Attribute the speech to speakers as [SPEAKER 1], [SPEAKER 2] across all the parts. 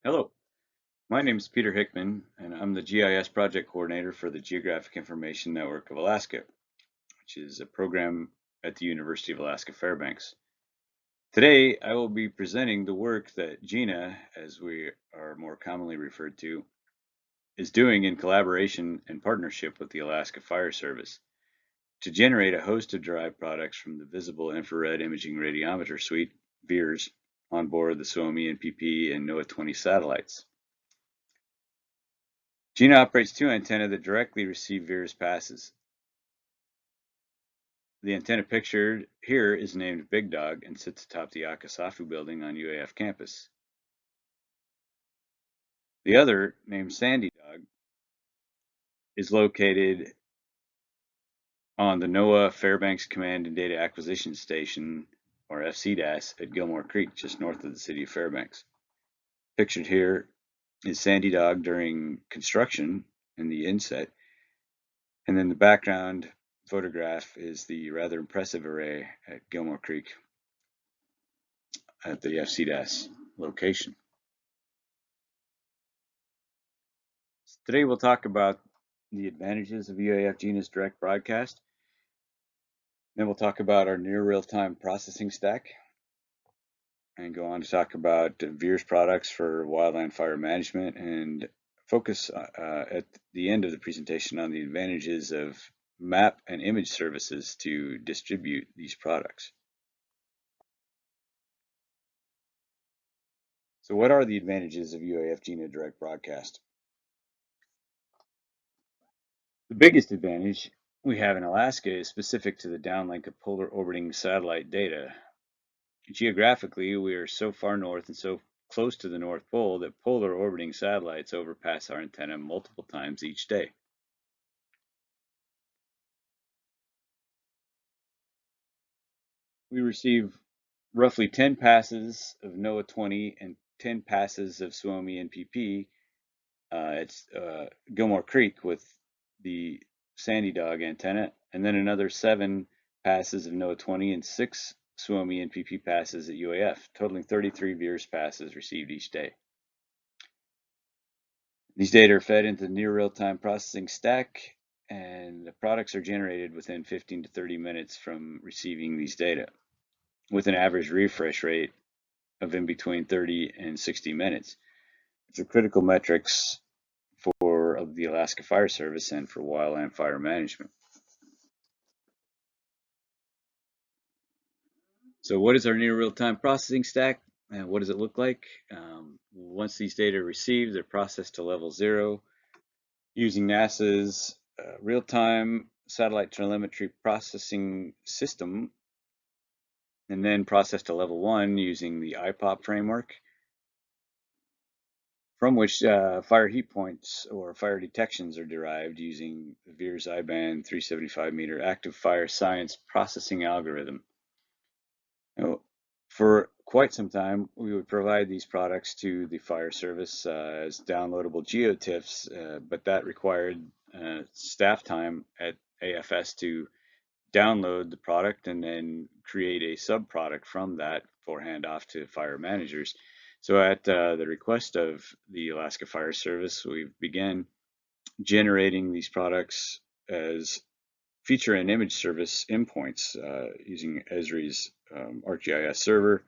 [SPEAKER 1] Hello, my name is Peter Hickman, and I'm the GIS project coordinator for the Geographic Information Network of Alaska, which is a program at the University of Alaska Fairbanks. Today, I will be presenting the work that GINA, as we are more commonly referred to, is doing in collaboration and partnership with the Alaska Fire Service to generate a host of derived products from the Visible Infrared Imaging Radiometer Suite, VIIRS, on board the Suomi NPP and NOAA 20 satellites. GINA operates two antennae that directly receive VIIRS passes. The antenna pictured here is named Big Dog and sits atop the Akasafu building on UAF campus. The other, named Sandy Dog, is located on the NOAA Fairbanks Command and Data Acquisition Station, or FCDAS, at Gilmore Creek, just north of the city of Fairbanks. Pictured here is Sandy Dog during construction in the inset, and then the background photograph is the rather impressive array at Gilmore Creek at the FCDAS location. Today we'll talk about the advantages of UAF GINA's direct broadcast. Then we'll talk about our near real-time processing stack and go on to talk about VIIRS products for wildland fire management and focus at the end of the presentation on the advantages of map and image services to distribute these products. So what are the advantages of UAF GINA direct broadcast? The biggest advantage we have in Alaska is specific to the downlink of polar orbiting satellite data. Geographically, we are so far north and so close to the North Pole that polar orbiting satellites overpass our antenna multiple times each day. We receive roughly 10 passes of NOAA 20 and 10 passes of Suomi NPP at Gilmore Creek with the Sandy Dog antenna, and then another 7 passes of NOAA 20 and 6 Suomi NPP passes at UAF, totaling 33 VIIRS passes received each day. These data are fed into the near real-time processing stack, and the products are generated within 15 to 30 minutes from receiving these data, with an average refresh rate of in between 30 and 60 minutes. Which are critical metrics for the Alaska Fire Service and for wildland fire management. So what is our near real-time processing stack? And what does it look like? Once these data are received, they're processed to level 0 using NASA's real-time satellite telemetry processing system, and then processed to level 1 using the IPOP framework, from which fire heat points or fire detections are derived using the VIIRS I-band 375 meter active fire science processing algorithm. Now, for quite some time, we would provide these products to the fire service as downloadable geotiffs, but that required staff time at AFS to download the product and then create a sub-product from that for handoff to fire managers. So at the request of the Alaska Fire Service, we began generating these products as feature and image service endpoints using Esri's ArcGIS server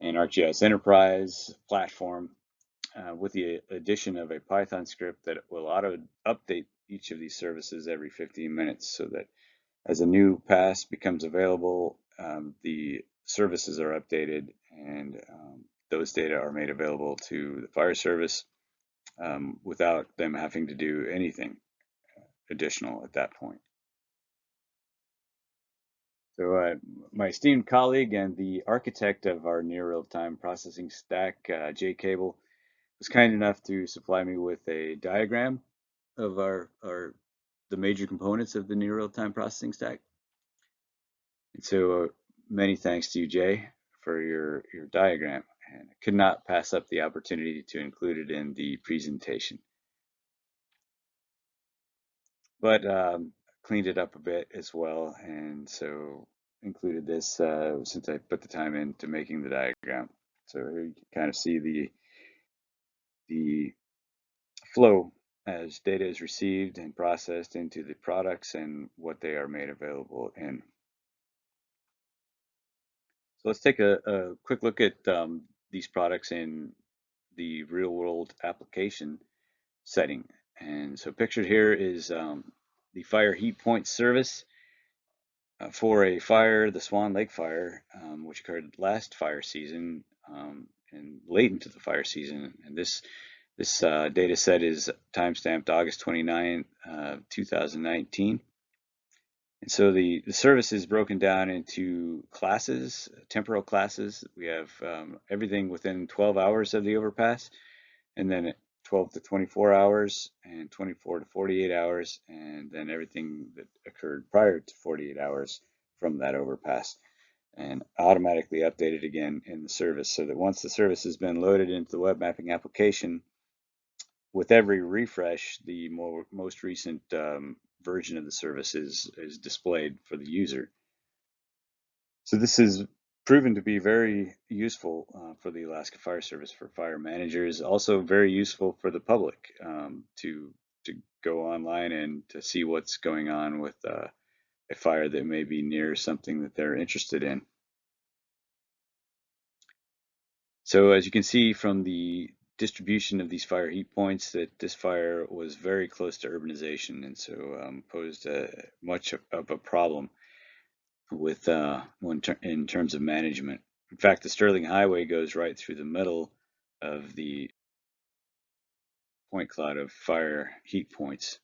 [SPEAKER 1] and ArcGIS Enterprise platform with the addition of a Python script that will auto update each of these services every 15 minutes so that as a new pass becomes available, the services are updated and those data are made available to the fire service without them having to do anything additional at that point. So my esteemed colleague and the architect of our near real-time processing stack, Jay Cable, was kind enough to supply me with a diagram of the major components of the near real-time processing stack. And so many thanks to you, Jay, for your diagram. And I could not pass up the opportunity to include it in the presentation. But cleaned it up a bit as well, and so included this since I put the time into making the diagram. So here you can kind of see the flow as data is received and processed into the products and what they are made available in. So let's take a quick look at these products in the real world application setting. And so pictured here is the fire heat point service for a fire, the Swan Lake fire, which occurred last fire season and late into the fire season. And this data set is timestamped August 29, 2019. And so the service is broken down into classes, temporal classes. We have everything within 12 hours of the overpass, and then 12 to 24 hours, and 24 to 48 hours, and then everything that occurred prior to 48 hours from that overpass, and automatically updated again in the service, so that once the service has been loaded into the web mapping application, with every refresh, the most recent version of the service is displayed for the user. So this is proven to be very useful for the Alaska Fire Service, for fire managers, also very useful for the public to go online and to see what's going on with a fire that may be near something that they're interested in. So as you can see from the distribution of these fire heat points, that this fire was very close to urbanization, and so posed much of a problem with in terms of management. In fact, the Sterling Highway goes right through the middle of the point cloud of fire heat points.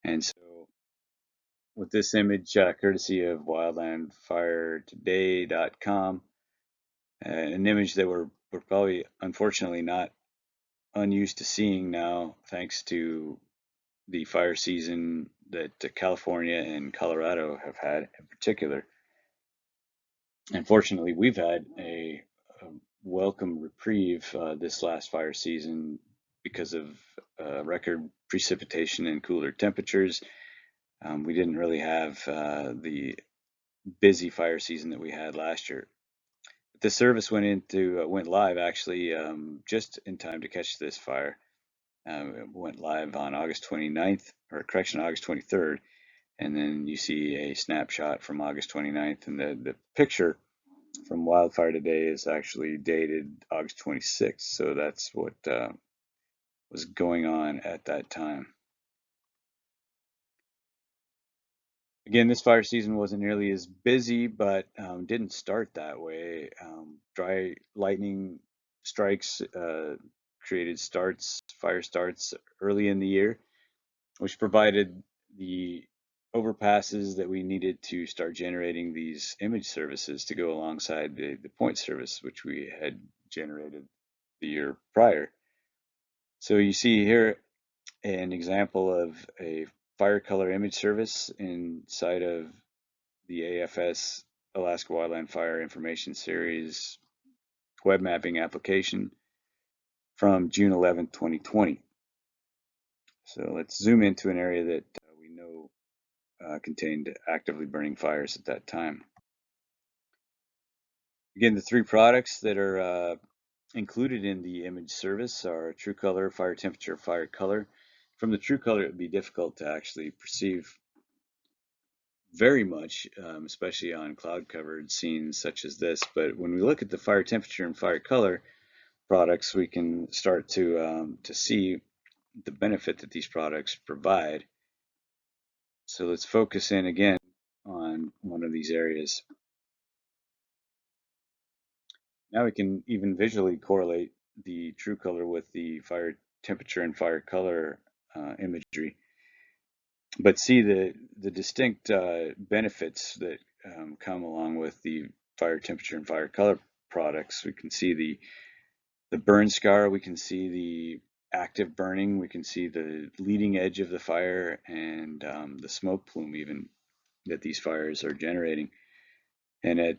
[SPEAKER 1] And so with this image, courtesy of wildlandfiretoday.com, an image that we're probably unfortunately not unused to seeing now, thanks to the fire season that California and Colorado have had in particular. Unfortunately, we've had a welcome reprieve this last fire season because of record precipitation and cooler temperatures. We didn't really have the busy fire season that we had last year. The service went live actually just in time to catch this fire. It went live on August 29th, or correction, August 23rd. And then you see a snapshot from August 29th, and the picture from Wildfire Today is actually dated August 26th. So that's what was going on at that time. Again, this fire season wasn't nearly as busy, but didn't start that way. Dry lightning strikes created fire starts early in the year, which provided the overpasses that we needed to start generating these image services to go alongside the point service, which we had generated the year prior. So you see here an example of a fire color image service inside of the AFS Alaska Wildland Fire Information Series web mapping application from June 11th, 2020. So let's zoom into an area that we know contained actively burning fires at that time. Again, the three products that are included in the image service are True Color, Fire Temperature, Fire Color. From the True Color, it would be difficult to actually perceive very much, especially on cloud-covered scenes such as this. But when we look at the Fire Temperature and Fire Color products, we can start to see the benefit that these products provide. So let's focus in again on one of these areas. Now we can even visually correlate the True Color with the Fire Temperature and Fire Color imagery, but see the distinct benefits that come along with the Fire Temperature and Fire Color products. We can see the burn scar, we can see the active burning, we can see the leading edge of the fire, and the smoke plume even that these fires are generating. And at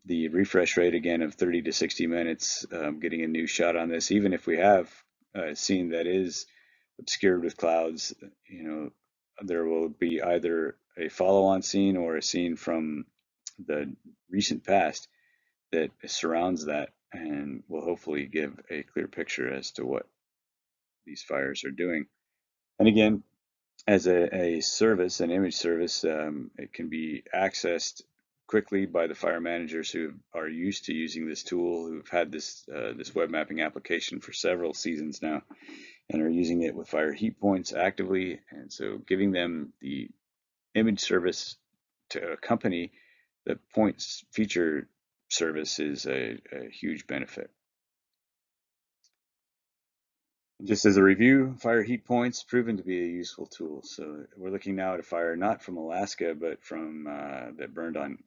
[SPEAKER 1] the refresh rate again of 30 to 60 minutes, getting a new shot on this, even if we have a scene that is obscured with clouds, there will be either a follow-on scene or a scene from the recent past that surrounds that, and will hopefully give a clear picture as to what these fires are doing. And again, as a service, an image service, it can be accessed quickly by the fire managers who are used to using this tool, who've had this web mapping application for several seasons now, and are using it with fire heat points actively. And so giving them the image service to accompany the points feature service is a huge benefit. Just as a review, fire heat points proven to be a useful tool. So we're looking now at a fire not from Alaska, but from that burned on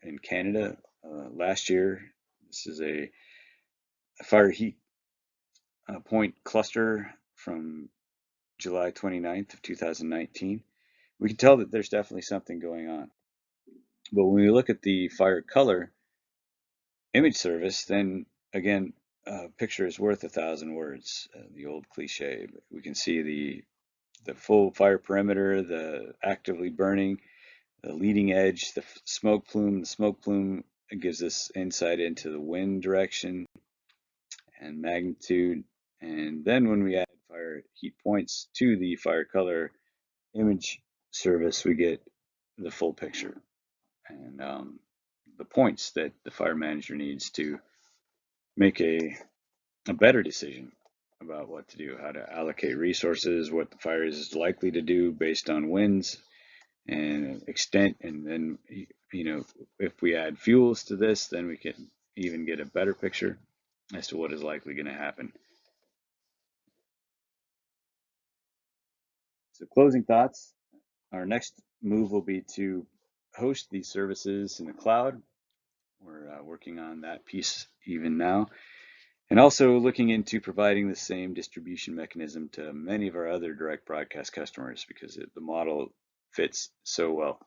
[SPEAKER 1] in Canada last year. This is a fire heat point cluster from July 29th of 2019. We can tell that there's definitely something going on. But when we look at the fire color image service, then again, a picture is worth 1,000 words, the old cliche. But we can see the full fire perimeter, the actively burning, the leading edge, the smoke plume. The smoke plume gives us insight into the wind direction and magnitude. And then when we add fire heat points to the fire color image service, we get the full picture and the points that the fire manager needs to make a better decision about what to do, how to allocate resources, what the fire is likely to do based on winds and extent. And then, if we add fuels to this, then we can even get a better picture as to what is likely going to happen. So closing thoughts, our next move will be to host these services in the cloud. We're working on that piece even now. And also looking into providing the same distribution mechanism to many of our other direct broadcast customers because the model fits so well.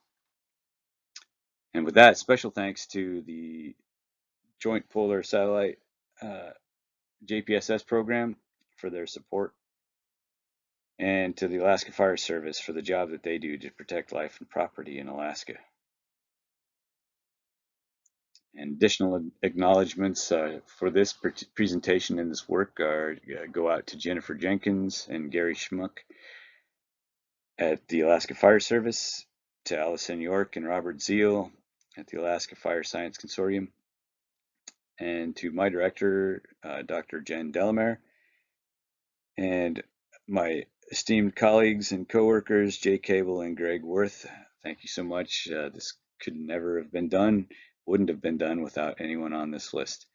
[SPEAKER 1] And with that, special thanks to the Joint Polar Satellite JPSS program for their support, and to the Alaska Fire Service for the job that they do to protect life and property in Alaska. And additional acknowledgments for this presentation and this work go out to Jennifer Jenkins and Gary Schmuck at the Alaska Fire Service, to Allison York and Robert Zeal at the Alaska Fire Science Consortium, and to my director, Dr. Jen Delamere, and my esteemed colleagues and coworkers, Jay Cable and Greg Worth. Thank you so much. This could never have been done, wouldn't have been done without anyone on this list.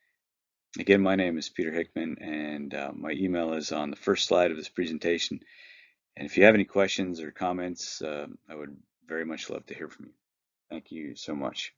[SPEAKER 1] Again, my name is Peter Hickman, and my email is on the first slide of this presentation. And if you have any questions or comments, I would very much love to hear from you. Thank you so much.